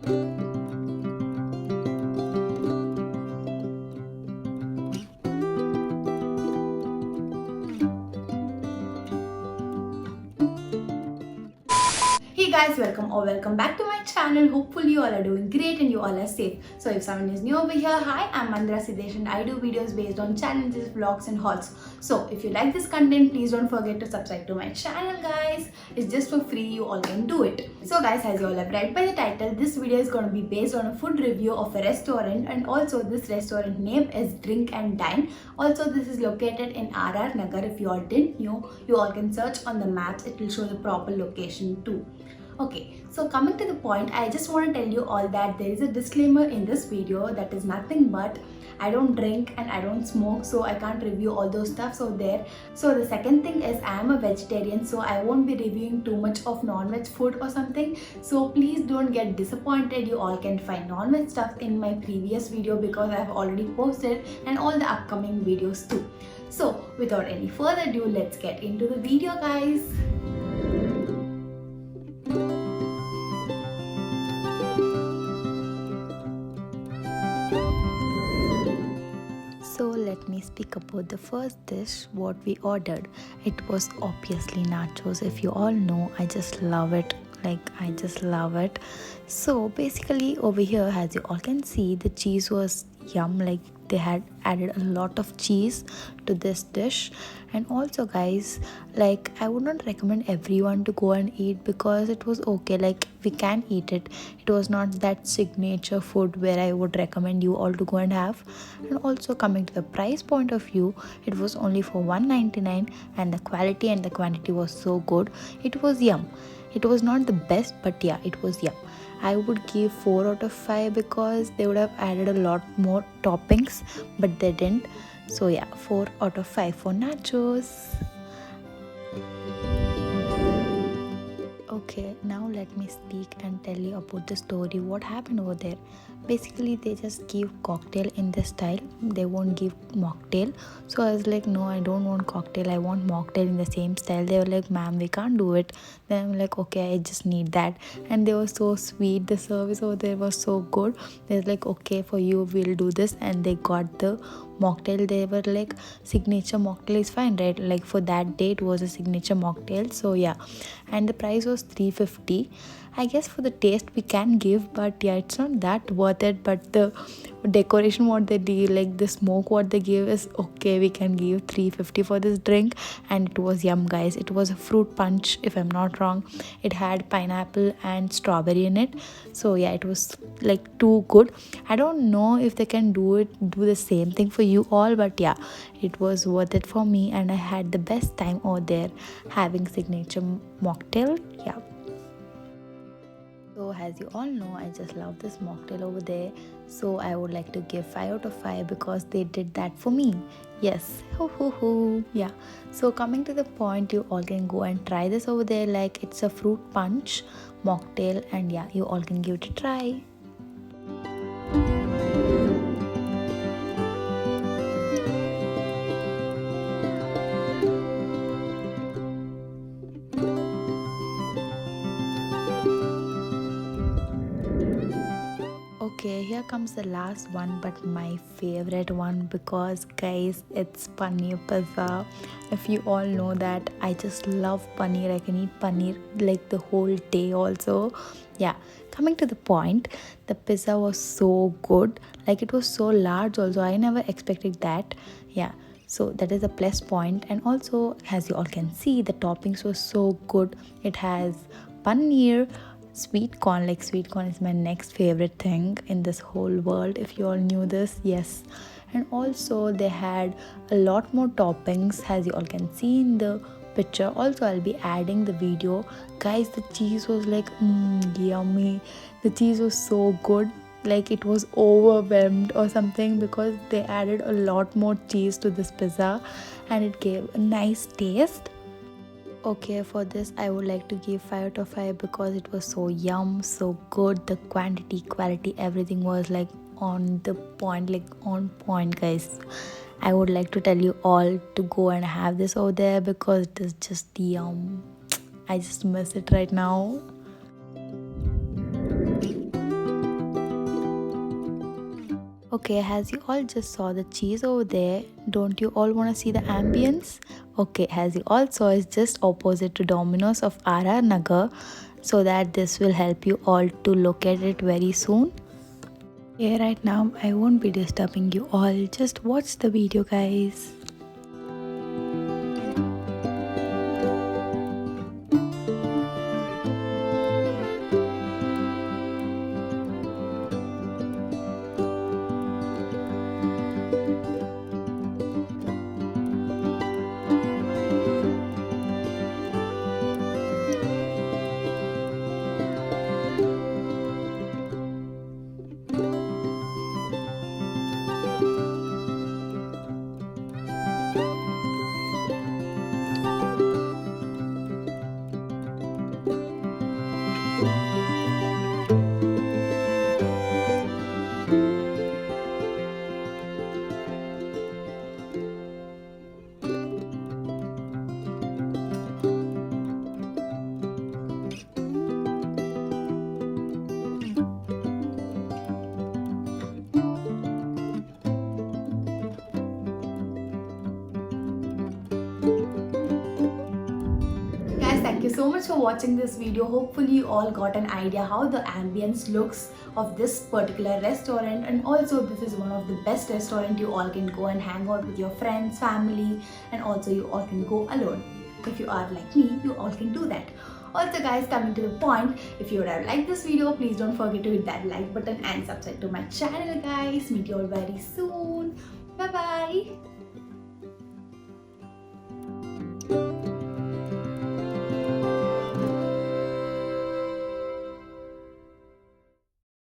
Hey guys, welcome or welcome back to my channel. Hopefully you all are doing great and you all are safe. So if someone is new over here, hi, I'm Mandra Siddesh and I do videos based on challenges, vlogs and hauls. So if you like this content, please don't forget to subscribe to my channel guys. It's just for free, you all can do it. So guys, as you all have read by the title, this video is going to be based on a food review of a restaurant, and also this restaurant name is Drink and Dine. Also this is located in RR Nagar. If you all didn't know, you all can search on the maps, it will show the proper location too. Okay, so coming to the point, I just want to tell you all that there is a disclaimer in this video that is nothing but I don't drink and I don't smoke, so I can't review all those stuffs out there. So the second thing is I am a vegetarian, so I won't be reviewing too much of non-veg food or something. So please don't get disappointed. You all can find non-veg stuff in my previous video because I have already posted, and all the upcoming videos too. So without any further ado, let's get into the video guys. So let me speak about the first dish what we ordered. It was obviously nachos. If you all know, I just love it. Like I just love it. So basically over here, as you all can see, the cheese was yum. Like they had added a lot of cheese to this dish. And also guys, like I would not recommend everyone to go and eat because it was okay, like we can eat it. It was not that signature food where I would recommend you all to go and have. And also coming to the price point of view, it was only for 199, and the quality and the quantity was so good. It was yum. It was not the best, but yeah, it was yum. I would give 4 out of 5 because they would have added a lot more toppings, but they didn't. So yeah, 4 out of 5 for nachos. Okay, now let me speak and tell you about the story. What happened over there? Basically, they just give cocktail in this style. They won't give mocktail. So I was like, no, I don't want cocktail. I want mocktail in the same style. They were like, ma'am, we can't do it. Then I'm like, okay, I just need that. And they were so sweet. The service over there was so good. They're like, okay, for you, we'll do this. And they got the mocktail. They were like, signature mocktail is fine, right? Like for that day, it was a signature mocktail. So yeah, and the price was 350. I guess for the taste we can give, but yeah, it's not that worth it. But the decoration what they do, like the smoke what they give is okay. We can give 350 for this drink, and it was yum guys. It was a fruit punch if I'm not wrong. It had pineapple and strawberry in it. So yeah, it was like too good. I don't know if they can do the same thing for you all, but yeah, it was worth it for me, and I had the best time over there having signature mocktail. Yeah. So as you all know, I just love this mocktail over there. So I would like to give 5 out of 5 because they did that for me. Yes. Ho ho ho. Yeah. So coming to the point, you all can go and try this over there. Like it's a fruit punch mocktail, and yeah, you all can give it a try. Okay, here comes the last one, but my favorite one because guys, it's paneer pizza. If you all know that I just love paneer, I can eat paneer like the whole day also. Yeah, coming to the point, the pizza was so good. Like it was so large also. I never expected that. Yeah. So that is a plus point. And also as you all can see, the toppings were so good. It has paneer, sweet corn. Like sweet corn is my next favorite thing in this whole world, if you all knew this. Yes. And also they had a lot more toppings as you all can see in the picture. Also I'll be adding the video guys. The cheese was like yummy. The cheese was so good, like it was overwhelmed or something because they added a lot more cheese to this pizza, and it gave a nice taste. Okay, for this I would like to give 5 out of 5 because it was so yum, so good. The quantity, quality, everything was like on the point, like on point, guys. I would like to tell you all to go and have this over there because it is just yum. I just miss it right now. Okay, as you all just saw the cheese over there, don't you all want to see the ambience? Okay, as you all saw, it's just opposite to Domino's of RR Nagar, so that this will help you all to locate it very soon. Yeah, right now I won't be disturbing you all. Just watch the video, guys. Guys, thank you so much for watching this video. Hopefully you all got an idea how the ambience looks of this particular restaurant, and also this is one of the best restaurant you all can go and hang out with your friends, family, and also you all can go alone. If you are like me, you all can do that. Also guys, coming to the point, if you would have liked this video, please don't forget to hit that like button and subscribe to my channel guys. Meet you all very soon. Bye bye.